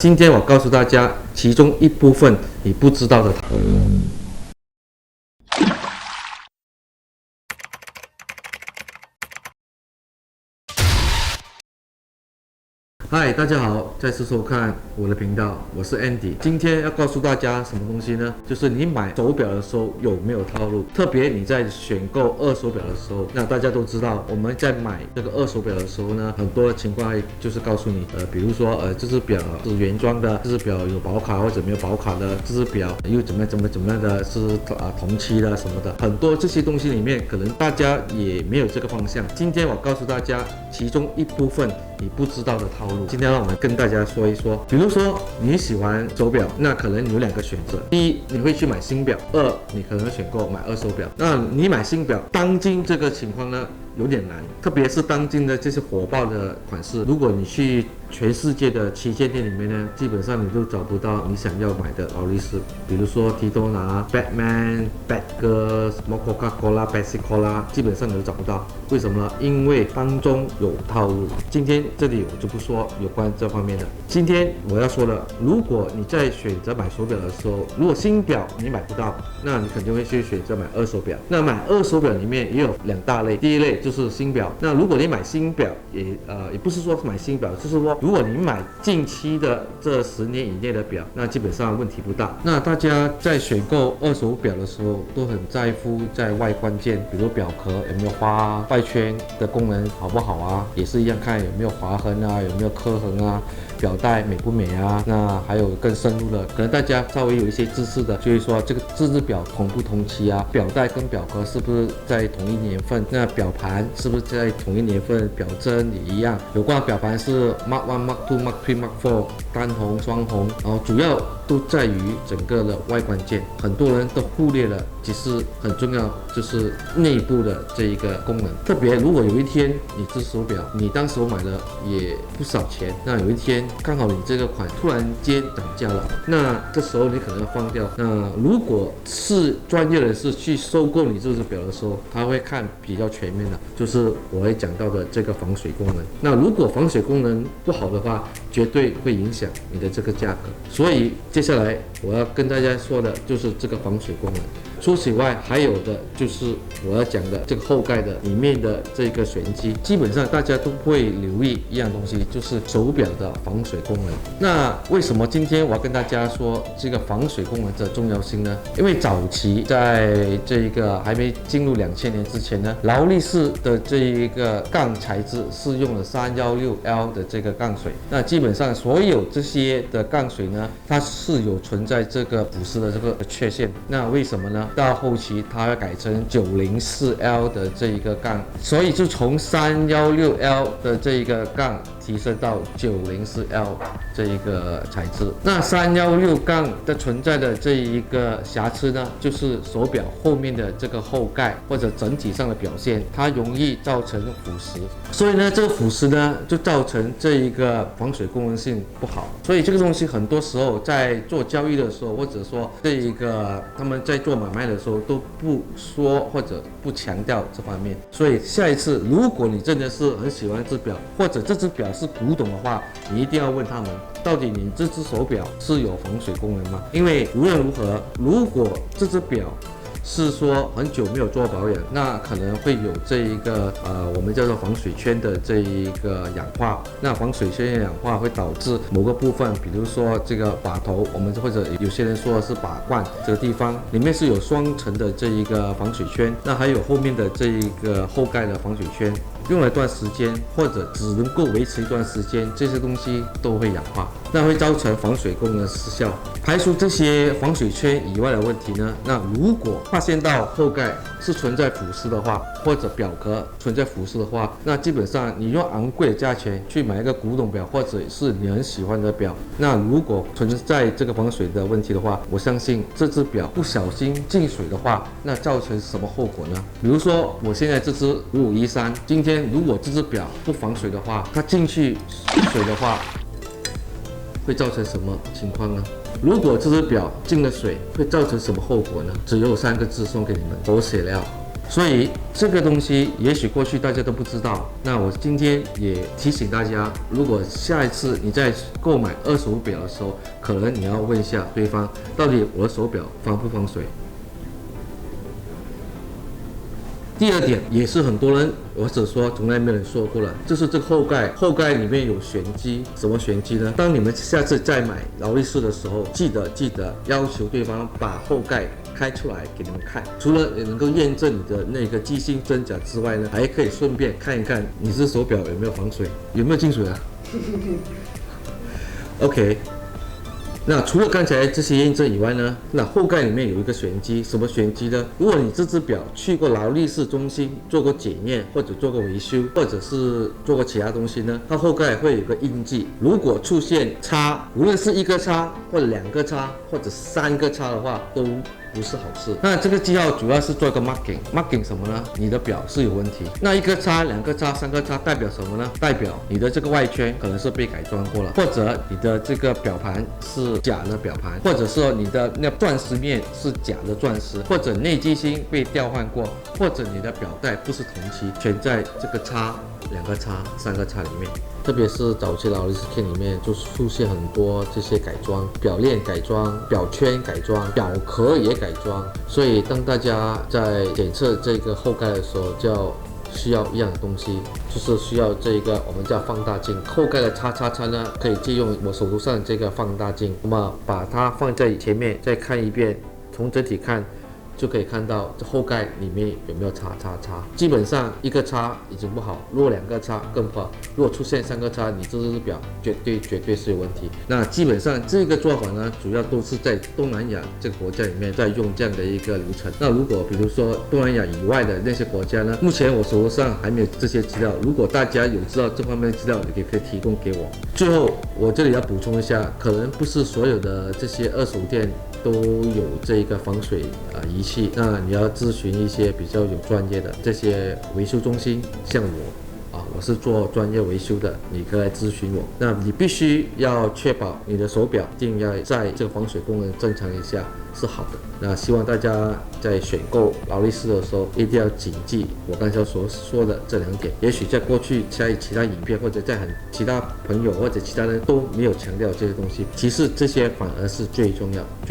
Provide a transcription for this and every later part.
今天我告诉大家其中一部分你不知道的。嗨，大家好，再次收看我的频道，我是 Andy。今天要告诉大家什么东西呢？就是你买手表的时候有没有套路？特别你在选购二手表的时候，那大家都知道，我们在买这个二手表的时候呢，很多情况就是告诉你，比如说这只表是原装的，这只表有保卡或者没有保卡的，这只表又怎么样的，是同期的什么的，很多这些东西里面，可能大家也没有这个方向。今天我告诉大家其中一部分你不知道的套路。今天让我们跟大家说一说，比如说你喜欢手表，那可能你有两个选择：第一，你会去买新表；二，你可能选购买二手表。那你买新表，当今这个情况呢，有点难，特别是当今的这些火爆的款式，如果你去全世界的旗舰店里面呢，基本上你都找不到你想要买的劳力士，比如说提多拿、Batman、Badger、什么 Coca-Cola、Pepsi-Cola， 基本上你都找不到。为什么呢？因为当中有套路。今天这里我就不说有关这方面的。今天我要说的，如果你在选择买手表的时候，如果新表你买不到，那你肯定会去选择买二手表。那买二手表里面也有两大类，第一类就是新表。那如果你买新表，也不是说买新表，就是说如果你买近期的这10年以内的表，那基本上问题不大。那大家在选购二手表的时候，都很在乎在外观件，比如表壳有没有花，外圈的功能好不好啊，也是一样看有没有划痕啊，有没有刻痕啊，表带美不美啊。那还有更深入的，可能大家稍微有一些知识的，就是说这只表同不同期啊，表带跟表壳是不是在同一年份，那表盘是不是在同一年份，表针也一样，有关表盘是 Mark 1、Mark 2、Mark 3、Mark 4，单红、双红，然后主要都在于整个的外观件，很多人都忽略了，其实很重要就是内部的这一个功能。特别如果有一天你这手表你当时买了也不少钱，那有一天刚好你这个款突然间涨价了，那这时候你可能要放掉。那如果是专业人士去收购你这只表的时候，他会看比较全面的，就是我会讲到的这个防水功能。那如果防水功能不好的话，绝对会影响你的这个价格。所以接下来我要跟大家说的就是这个防水功能。除此以外，还有的就是我要讲的这个后盖的里面的这个旋机，基本上大家都会留意一样东西，就是手表的防水功能。那为什么今天我要跟大家说这个防水功能的重要性呢？因为早期在这个还没进入2000年之前呢，劳力士的这一个钢材质是用了316L 的这个钢水，那基本上所有这些的钢水呢，它是有存在这个腐蚀的这个缺陷。那为什么呢？到后期它会改成904L 的这一个杠，所以就从316L 的这一个杠提升到904L 这一个材质。那316杠的存在的这一个瑕疵呢，就是手表后面的这个后盖或者整体上的表现，它容易造成腐蚀。所以呢，这个腐蚀呢就造成这一个防水功能性不好。所以这个东西很多时候在做交易的时候，或者说这一个他们在做买卖的时候都不说或者不强调这方面。所以下一次如果你真的是很喜欢这只表，或者这只表是古董的话，你一定要问他们，到底你这只手表是有防水功能吗？因为无论如何，如果这只表是说很久没有做保养，那可能会有这一个我们叫做防水圈的这一个氧化。那防水圈的氧化会导致某个部分，比如说这个把头，我们或者有些人说的是把冠这个地方里面是有双层的这一个防水圈，那还有后面的这一个后盖的防水圈，用了一段时间或者只能够维持一段时间，这些东西都会氧化，那会造成防水功能失效。排除这些防水圈以外的问题呢，那如果发现到后盖是存在腐蚀的话，或者表壳存在腐蚀的话，那基本上你用昂贵的价钱去买一个古董表，或者是你很喜欢的表，那如果存在这个防水的问题的话，我相信这只表不小心进水的话，那造成什么后果呢？比如说我现在这只5513，今天如果这只表不防水的话，它进去水的话，会造成什么情况呢？如果这只表进了水，会造成什么后果呢？只有3个字送给你们：狗血料。所以这个东西也许过去大家都不知道，那我今天也提醒大家，如果下一次你在购买二手表的时候，可能你要问一下对方，到底我的手表防不防水。第二点也是很多人或者说从来没有人说过了，就是这个后盖，后盖里面有玄机。什么玄机呢？当你们下次再买劳力士的时候，记得要求对方把后盖开出来给你们看，除了能够验证你的那个机芯真假之外呢，还可以顺便看一看你这手表有没有防水，有没有进水啊？OK。那除了刚才这些验证以外呢，那后盖里面有一个玄机，什么玄机呢？如果你这只表去过劳力士中心做过检验，或者做过维修，或者是做过其他东西呢，它后盖会有个印记。如果出现叉，无论是一个叉，或者两个叉，或者三个叉的话，都不是好事。那这个记号主要是做一个 marking 什么呢？你的表是有问题。那一个叉、两个叉、三个叉代表什么呢？代表你的这个外圈可能是被改装过了，或者你的这个表盘是假的表盘，或者说你的那钻石面是假的钻石，或者内机芯被调换过，或者你的表带不是同期，全在这个叉、两个叉、三个叉里面。特别是早期劳力士 King 里面就出现很多这些改装，表链改装、表圈改装、表壳也改装，所以当大家在检测这个后盖的时候，就要需要一样东西，就是需要这个我们叫放大镜。后盖的叉叉叉呢，可以借用我手头上这个放大镜，那么把它放在前面再看一遍，从整体看。就可以看到这后盖里面有没有叉叉叉。基本上一个叉已经不好，如果两个叉更不好。如果出现三个叉，你这只表绝对是有问题。那基本上这个做法呢，主要都是在东南亚这个国家里面在用这样的一个流程。那如果比如说东南亚以外的那些国家呢，目前我手头上还没有这些资料。如果大家有知道这方面的资料，你也可以提供给我。最后我这里要补充一下，可能不是所有的这些二手店都有这个防水仪器，那你要咨询一些比较有专业的这些维修中心，像我是做专业维修的，你可以来咨询我。那你必须要确保你的手表一定要在这个防水功能正常以下是好的。那希望大家在选购劳力士的时候一定要谨记我刚才所说的这两点。也许在过去在其他影片或者在其他朋友或者其他人都没有强调这些东西，其实这些反而是最重要的。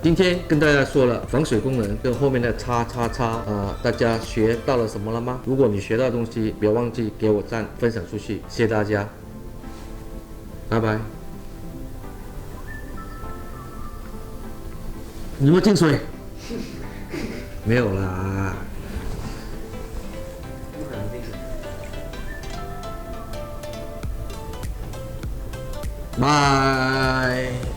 今天跟大家说了防水功能跟后面的叉叉叉大家学到了什么了吗？如果你学到的东西，别忘记给我赞，分享出去，谢谢大家，拜拜。你有没有进水？没有啦。拜。